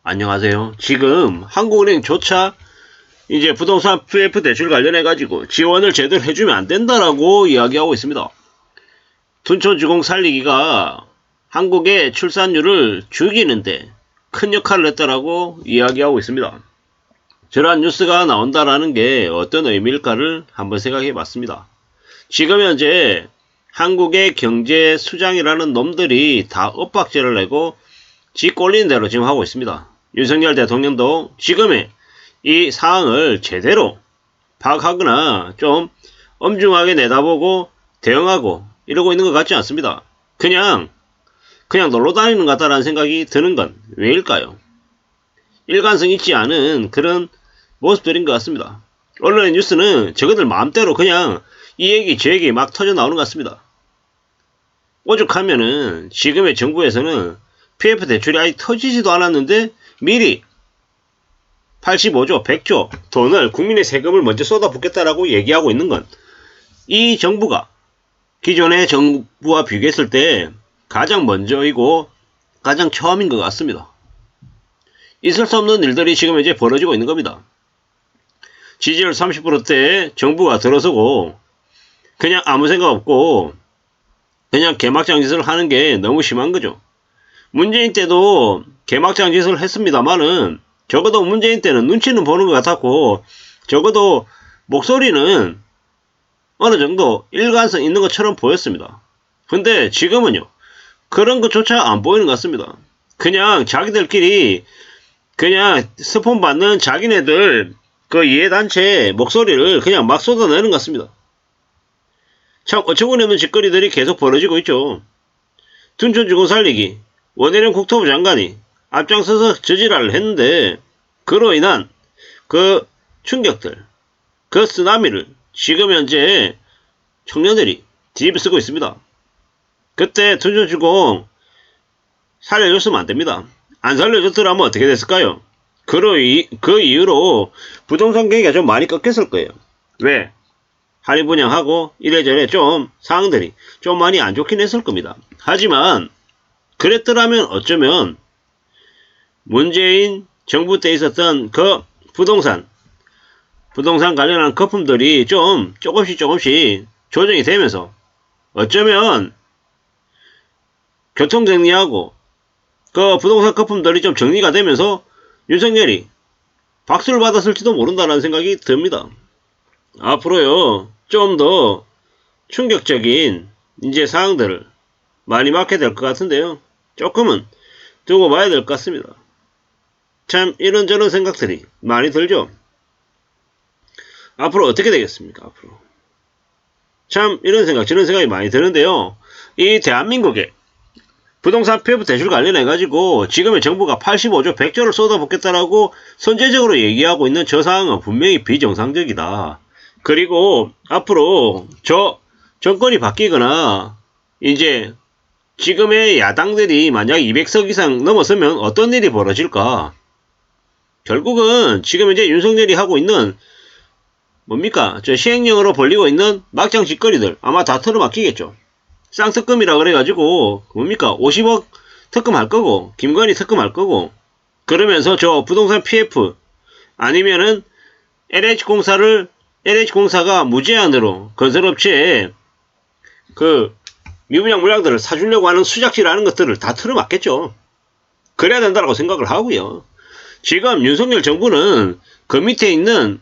안녕하세요. 지금 한국은행조차 이제 부동산 PF 대출 관련해 가지고 지원을 제대로 해주면 안 된다라고 이야기하고 있습니다. 둔촌주공 살리기가 한국의 출산율을 죽이는데 큰 역할을 했다라고 이야기하고 있습니다. 저러한 뉴스가 나온다라는 게 어떤 의미일까를 한번 생각해 봤습니다. 지금 현재 한국의 경제 수장이라는 놈들이 다 엇박자를 내고 지 꼴리는 대로 지금 하고 있습니다. 윤석열 대통령도 지금의 이 상황을 제대로 파악하거나 좀 엄중하게 내다보고 대응하고 이러고 있는 것 같지 않습니다. 그냥 놀러 다니는 것 같다라는 생각이 드는 건 왜일까요? 일관성 있지 않은 그런 모습들인 것 같습니다. 언론의 뉴스는 저것들 마음대로 그냥 이 얘기 저 얘기 막 터져 나오는 것 같습니다. 오죽하면은 지금의 정부에서는 PF 대출이 아직 터지지도 않았는데 미리 85조, 100조 돈을 국민의 세금을 먼저 쏟아붓겠다라고 얘기하고 있는 건 이 정부가 기존의 정부와 비교했을 때 가장 먼저이고 가장 처음인 것 같습니다. 있을 수 없는 일들이 지금 이제 벌어지고 있는 겁니다. 지지율 30%대에 정부가 들어서고 그냥 아무 생각 없고 그냥 개막장 짓을 하는 게 너무 심한 거죠. 문재인 때도 개막장 짓을 했습니다만은 적어도 문재인 때는 눈치는 보는 것 같았고 적어도 목소리는 어느 정도 일관성 있는 것처럼 보였습니다. 근데 지금은요 그런 것조차 안 보이는 것 같습니다. 그냥 자기들끼리 그냥 스폰 받는 자기네들 그 이해단체 목소리를 그냥 막 쏟아내는 것 같습니다. 참 어처구니 없는 짓거리들이 계속 벌어지고 있죠. 둔촌주공 살리기 원희룡 국토부 장관이 앞장서서 저지랄을 했는데 그로 인한 그 충격들 그 쓰나미를 지금 현재 청년들이 뒤집어쓰고 있습니다. 그때 둔촌주공 살려줬으면 안됩니다. 안 살려줬더라면 어떻게 됐을까요? 그 이후로 부동산 경기가 좀 많이 꺾였을 거예요. 왜? 할인 분양하고 이래저래 좀 상황들이 좀 많이 안 좋긴 했을 겁니다. 하지만 그랬더라면 어쩌면 문재인 정부 때 있었던 그 부동산 관련한 거품들이 좀 조금씩 조정이 되면서 어쩌면 교통정리하고 그 부동산 거품들이 좀 정리가 되면서 윤석열이 박수를 받았을지도 모른다는 생각이 듭니다. 앞으로요 좀 더 충격적인 이제 사항들을 많이 맡게 될 것 같은데요. 조금은 두고 봐야 될 것 같습니다. 참 이런저런 생각들이 많이 들죠. 앞으로 어떻게 되겠습니까? 앞으로 참 이런 생각 저런 생각이 많이 드는데요. 이 대한민국의 부동산 PF 대출 관련해 가지고 지금의 정부가 85조 100조를 쏟아붓겠다라고 선제적으로 얘기하고 있는 저 상황은 분명히 비정상적이다. 그리고 앞으로 저 정권이 바뀌거나 이제 지금의 야당들이 만약 200석 이상 넘어서면 어떤 일이 벌어질까? 결국은 지금 이제 윤석열이 하고 있는 뭡니까? 저 시행령으로 벌리고 있는 막장 짓거리들 아마 다 틀어막히겠죠. 쌍특검이라 그래가지고 뭡니까? 50억 특검할 거고 김건희 특검할 거고 그러면서 저 부동산 PF 아니면은 LH공사가 무제한으로 건설업체에 그 미분양 물량들을 사주려고 하는 수작질하는 것들을 다 틀어막겠죠. 그래야 된다고 생각을 하고요. 지금 윤석열 정부는 그 밑에 있는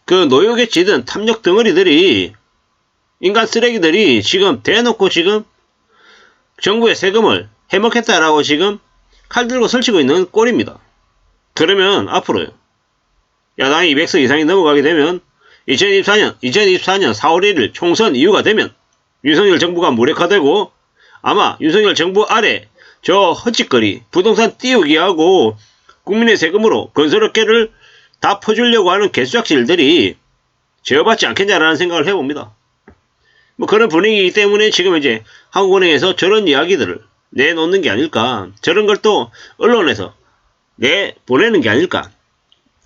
그 노역에 찌든 탐욕 덩어리들이 인간 쓰레기들이 지금 대놓고 지금 정부의 세금을 해먹겠다라고 지금 칼 들고 설치고 있는 꼴입니다. 그러면 앞으로요. 야당이 200석 이상이 넘어가게 되면 2024년 4월 1일 총선 이후가 되면 윤석열 정부가 무력화되고 아마 윤석열 정부 아래 저 헛짓거리 부동산 띄우기하고 국민의 세금으로 건설업계를 다 퍼주려고 하는 개수작질들이 제어받지 않겠냐라는 생각을 해봅니다. 뭐 그런 분위기이기 때문에 지금 이제 한국은행에서 저런 이야기들을 내놓는 게 아닐까, 저런 걸 또 언론에서 내보내는 게 아닐까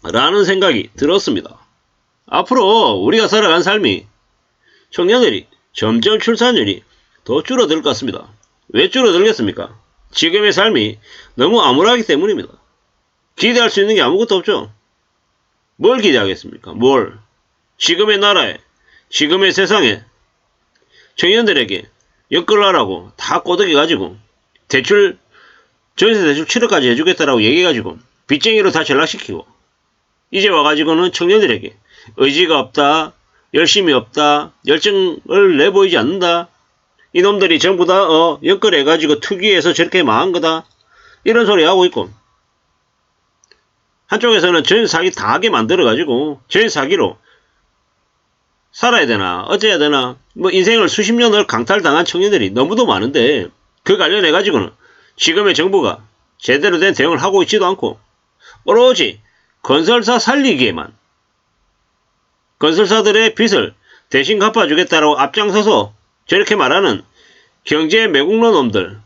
라는 생각이 들었습니다. 앞으로 우리가 살아간 삶이 청년들이 점점 출산율이 더 줄어들 것 같습니다. 왜 줄어들겠습니까? 지금의 삶이 너무 암울하기 때문입니다. 기대할 수 있는 게 아무것도 없죠. 뭘 기대하겠습니까? 뭘? 지금의 나라에, 지금의 세상에 청년들에게 엮으려고 다 꼬드겨 가지고 대출, 전세 대출 7억까지 해주겠다라고 얘기해가지고 빚쟁이로 다 전락시키고 이제 와가지고는 청년들에게 의지가 없다, 열심이 없다, 열정을 내보이지 않는다, 이놈들이 전부 다 엮어내가지고 투기해서 저렇게 망한 거다, 이런 소리 하고 있고, 한쪽에서는 전세 사기 당하게 만들어가지고 전세 사기로 살아야 되나 어째야 되나 뭐 인생을 수십 년을 강탈당한 청년들이 너무도 많은데, 그 관련해가지고는 지금의 정부가 제대로 된 대응을 하고 있지도 않고 오로지 건설사 살리기에만, 건설사들의 빚을 대신 갚아주겠다라고 앞장서서 저렇게 말하는 경제 매국노 놈들,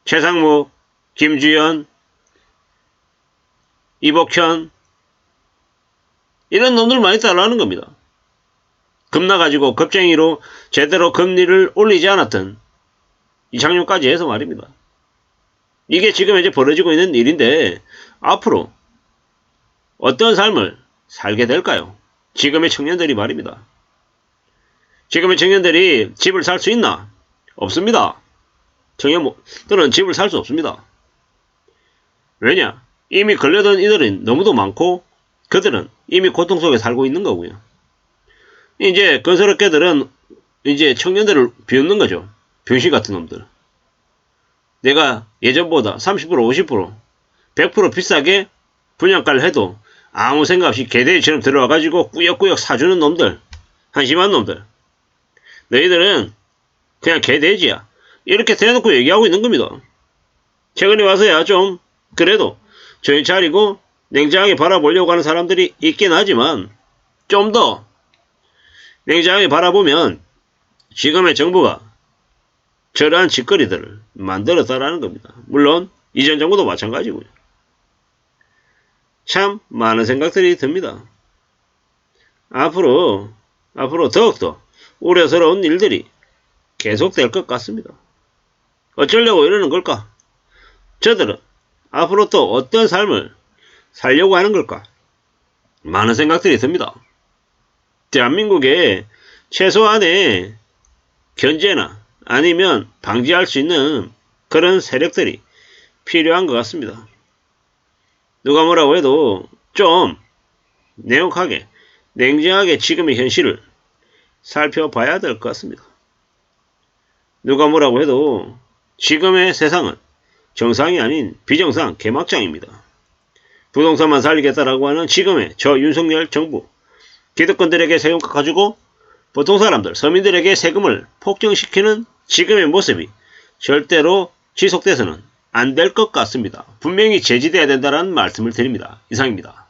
최상무, 김주연, 이복현, 이런 놈들만 있다라는 겁니다. 겁나가지고 겁쟁이로 제대로 금리를 올리지 않았던 이창용까지 해서 말입니다. 이게 지금 이제 벌어지고 있는 일인데 앞으로 어떤 삶을 살게 될까요? 지금의 청년들이 말입니다. 지금의 청년들이 집을 살 수 있나? 없습니다. 청년들은 집을 살 수 없습니다. 왜냐? 이미 걸려든 이들은 너무도 많고 그들은 이미 고통 속에 살고 있는 거고요. 이제 건설업계들은 이제 청년들을 비웃는 거죠. 병신 같은 놈들. 내가 예전보다 30% 50% 100% 비싸게 분양가를 해도 아무 생각 없이 개돼지처럼 들어와가지고 꾸역꾸역 사주는 놈들, 한심한 놈들. 너희들은 그냥 개돼지야. 이렇게 대놓고 얘기하고 있는 겁니다. 최근에 와서야 좀 그래도 정신 차리고 냉정하게 바라보려고 하는 사람들이 있긴 하지만, 좀 더 냉정하게 바라보면 지금의 정부가 저러한 짓거리들을 만들었다라는 겁니다. 물론 이전 정부도 마찬가지고요. 참 많은 생각들이 듭니다. 앞으로 더욱더 우려스러운 일들이 계속될 것 같습니다. 어쩌려고 이러는 걸까? 저들은 앞으로 또 어떤 삶을 살려고 하는 걸까? 많은 생각들이 듭니다. 대한민국에 최소한의 견제나 아니면 방지할 수 있는 그런 세력들이 필요한 것 같습니다. 누가 뭐라고 해도 좀 냉혹하게, 냉정하게 지금의 현실을 살펴봐야 될 것 같습니다. 누가 뭐라고 해도 지금의 세상은 정상이 아닌 비정상 개막장입니다. 부동산만 살리겠다라고 하는 지금의 저 윤석열 정부, 기득권들에게 세금 깎아주고 보통 사람들, 서민들에게 세금을 폭증시키는 지금의 모습이 절대로 지속돼서는 안 될 것 같습니다. 분명히 제지돼야 된다는 말씀을 드립니다. 이상입니다.